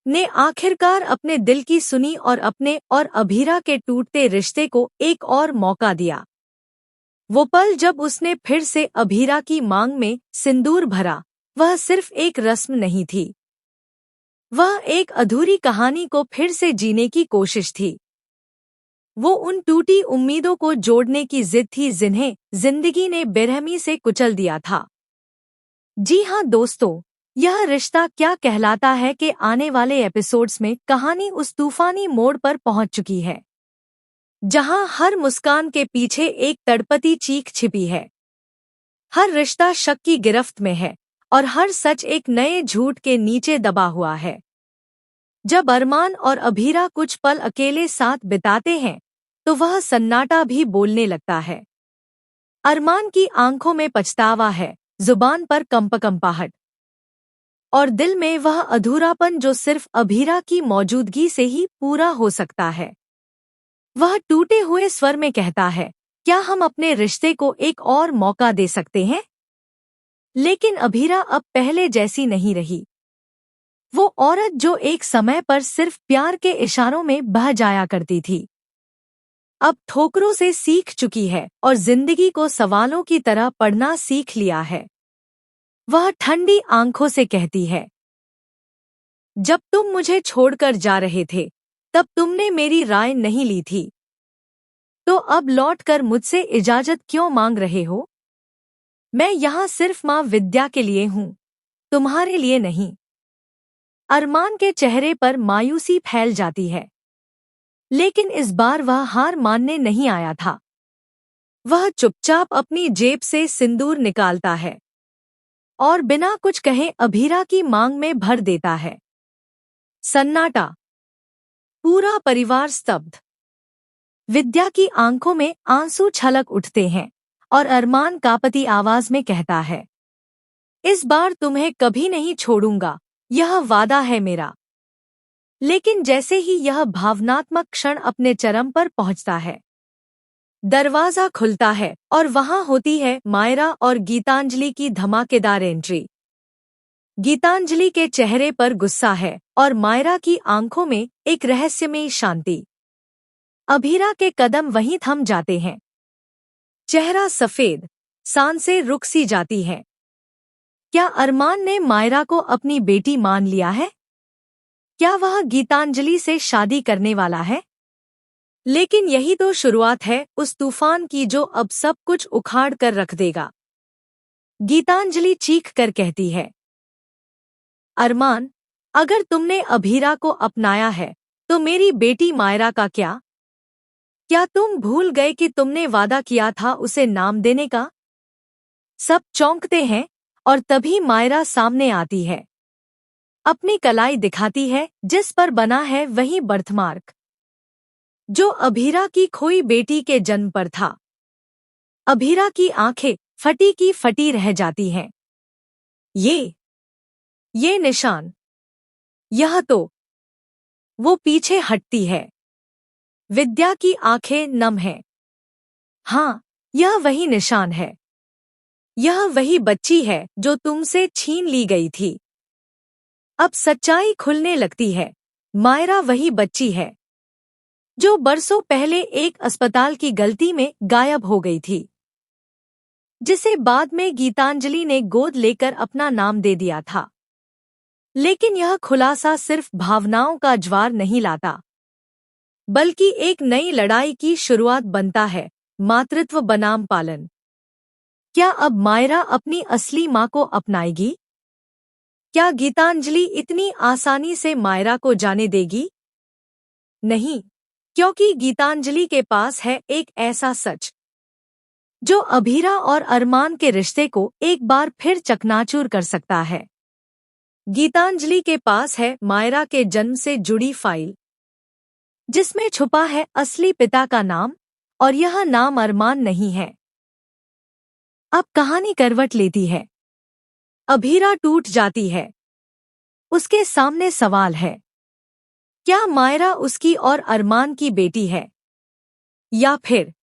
ने आखिरकार अपने दिल की सुनी और अपने और अभीरा के टूटते रिश्ते को एक और मौका दिया। वो पल जब उसने फिर से अभीरा की मांग में सिंदूर भरा, वह सिर्फ एक रस्म नहीं थी, वह एक अधूरी कहानी को फिर से जीने की कोशिश थी। वो उन टूटी उम्मीदों को जोड़ने की जिद थी जिन्हें जिंदगी ने बेरहमी से कुचल दिया था। जी हाँ दोस्तों, यह रिश्ता क्या कहलाता है कि आने वाले एपिसोड्स में कहानी उस तूफानी मोड़ पर पहुंच चुकी है, जहां हर मुस्कान के पीछे एक तड़पती चीख छिपी है। हर रिश्ता शक की गिरफ्त में है और हर सच एक नए झूठ के नीचे दबा हुआ है। जब अरमान और अभीरा कुछ पल अकेले साथ बिताते हैं तो वह सन्नाटा भी बोलने लगता है। अरमान की आंखों में पछतावा है, जुबान पर कंपकंपाहट और दिल में वह अधूरापन जो सिर्फ अभीरा की मौजूदगी से ही पूरा हो सकता है। वह टूटे हुए स्वर में कहता है, क्या हम अपने रिश्ते को एक और मौका दे सकते हैं? लेकिन अभीरा अब पहले जैसी नहीं रही। वो औरत जो एक समय पर सिर्फ प्यार के इशारों में बह जाया करती थी, अब ठोकरों से सीख चुकी है और जिंदगी को सवालों की तरह पढ़ना सीख लिया है। वह ठंडी आंखों से कहती है, जब तुम मुझे छोड़कर जा रहे थे तब तुमने मेरी राय नहीं ली थी, तो अब लौटकर मुझसे इजाजत क्यों मांग रहे हो? मैं यहाँ सिर्फ माँ विद्या के लिए हूँ, तुम्हारे लिए नहीं। अरमान के चेहरे पर मायूसी फैल जाती है, लेकिन इस बार वह हार मानने नहीं आया था। वह चुपचाप अपनी जेब से सिंदूर निकालता है और बिना कुछ कहे अभीरा की मांग में भर देता है। सन्नाटा, पूरा परिवार स्तब्ध। विद्या की आंखों में आंसू छलक उठते हैं और अरमान कांपती आवाज में कहता है, इस बार तुम्हें कभी नहीं छोड़ूंगा, यह वादा है मेरा। लेकिन जैसे ही यह भावनात्मक क्षण अपने चरम पर पहुंचता है, दरवाजा खुलता है और वहां होती है मायरा और गीतांजलि की धमाकेदार एंट्री। गीतांजलि के चेहरे पर गुस्सा है और मायरा की आंखों में एक रहस्यमयी शांति। अभीरा के कदम वहीं थम जाते हैं, चेहरा सफेद, सांसें रुक सी जाती हैं। क्या अरमान ने मायरा को अपनी बेटी मान लिया है? क्या वह गीतांजलि से शादी करने वाला है? लेकिन यही तो शुरुआत है उस तूफान की जो अब सब कुछ उखाड़ कर रख देगा। गीतांजलि चीख कर कहती है, अरमान, अगर तुमने अभीरा को अपनाया है तो मेरी बेटी मायरा का क्या? क्या तुम भूल गए कि तुमने वादा किया था उसे नाम देने का? सब चौंकते हैं और तभी मायरा सामने आती है, अपनी कलाई दिखाती है जिस पर बना है वही बर्थमार्क जो अभीरा की खोई बेटी के जन्म पर था। अभीरा की आंखें फटी की फटी रह जाती हैं। ये निशान, यह तो। वो पीछे हटती है। विद्या की आंखें नम हैं। हाँ, यह वही निशान है। यह वही बच्ची है जो तुमसे छीन ली गई थी। अब सच्चाई खुलने लगती है। मायरा वही बच्ची है जो बरसों पहले एक अस्पताल की गलती में गायब हो गई थी, जिसे बाद में गीतांजलि ने गोद लेकर अपना नाम दे दिया था। लेकिन यह खुलासा सिर्फ भावनाओं का ज्वार नहीं लाता, बल्कि एक नई लड़ाई की शुरुआत बनता है, मातृत्व बनाम पालन। क्या अब मायरा अपनी असली माँ को अपनाएगी? क्या गीतांजलि इतनी आसानी से मायरा को जाने देगी? नहीं, क्योंकि गीतांजलि के पास है एक ऐसा सच जो अभीरा और अरमान के रिश्ते को एक बार फिर चकनाचूर कर सकता है। गीतांजलि के पास है मायरा के जन्म से जुड़ी फाइल, जिसमें छुपा है असली पिता का नाम, और यह नाम अरमान नहीं है। अब कहानी करवट लेती है। अभीरा टूट जाती है। उसके सामने सवाल है, क्या मायरा उसकी और अरमान की बेटी है, या फिर